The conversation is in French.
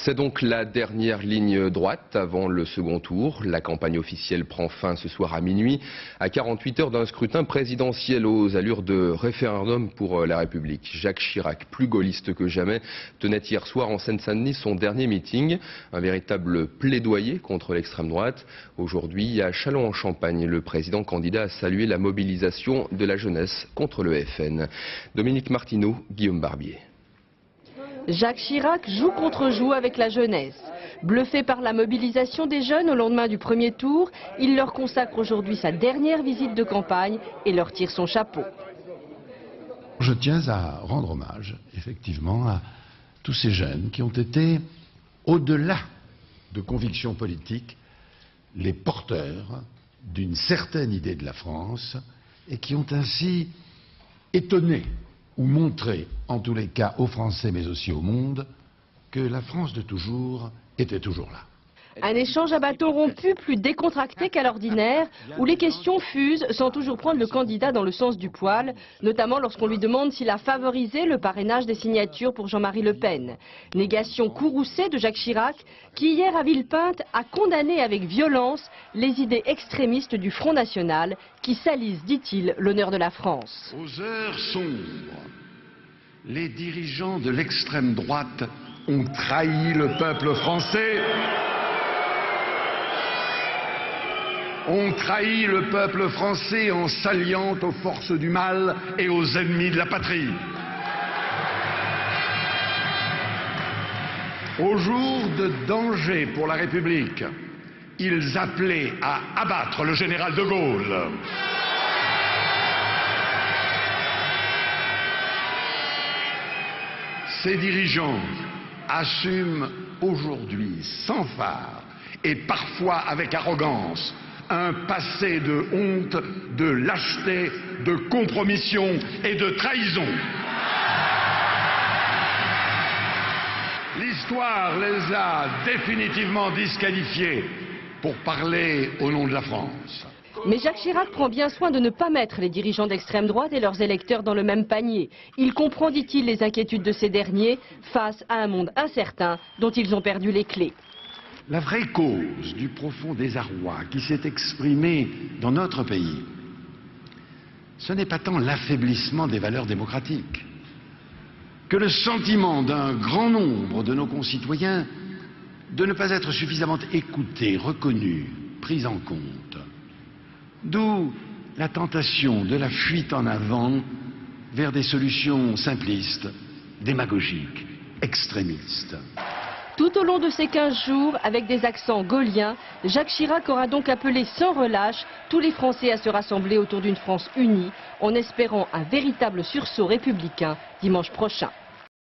C'est donc la dernière ligne droite avant le second tour. La campagne officielle prend fin ce soir à minuit, à 48 heures d'un scrutin présidentiel aux allures de référendum pour la République. Jacques Chirac, plus gaulliste que jamais, tenait hier soir en Seine-Saint-Denis son dernier meeting. Un véritable plaidoyer contre l'extrême droite. Aujourd'hui, à Châlons-en-Champagne, le président candidat a salué la mobilisation de la jeunesse contre le FN. Dominique Martineau, Guillaume Barbier. Jacques Chirac joue contre joue avec la jeunesse. Bluffé par la mobilisation des jeunes au lendemain du premier tour, il leur consacre aujourd'hui sa dernière visite de campagne et leur tire son chapeau. Je tiens à rendre hommage, effectivement, à tous ces jeunes qui ont été, au-delà de convictions politiques, les porteurs d'une certaine idée de la France et qui ont ainsi étonné ou montrer, en tous les cas aux Français mais aussi au monde, que la France de toujours était toujours là. Un échange à bâton rompu plus décontracté qu'à l'ordinaire, où les questions fusent sans toujours prendre le candidat dans le sens du poil, notamment lorsqu'on lui demande s'il a favorisé le parrainage des signatures pour Jean-Marie Le Pen. Négation courroucée de Jacques Chirac, qui hier à Villepinte a condamné avec violence les idées extrémistes du Front National, qui salissent, dit-il, l'honneur de la France. Aux heures sombres, les dirigeants de l'extrême droite ont trahi le peuple français. Ont trahi le peuple français en s'alliant aux forces du mal et aux ennemis de la patrie. Au jour de danger pour la République, ils appelaient à abattre le général de Gaulle. Ces dirigeants assument aujourd'hui sans phare et parfois avec arrogance un passé de honte, de lâcheté, de compromission et de trahison. L'histoire les a définitivement disqualifiés pour parler au nom de la France. Mais Jacques Chirac prend bien soin de ne pas mettre les dirigeants d'extrême droite et leurs électeurs dans le même panier. Il comprend, dit-il, les inquiétudes de ces derniers face à un monde incertain dont ils ont perdu les clés. La vraie cause du profond désarroi qui s'est exprimé dans notre pays, ce n'est pas tant l'affaiblissement des valeurs démocratiques que le sentiment d'un grand nombre de nos concitoyens de ne pas être suffisamment écoutés, reconnus, pris en compte. D'où la tentation de la fuite en avant vers des solutions simplistes, démagogiques, extrémistes. Tout au long de ces 15 jours, avec des accents gaulliens, Jacques Chirac aura donc appelé sans relâche tous les Français à se rassembler autour d'une France unie, en espérant un véritable sursaut républicain dimanche prochain.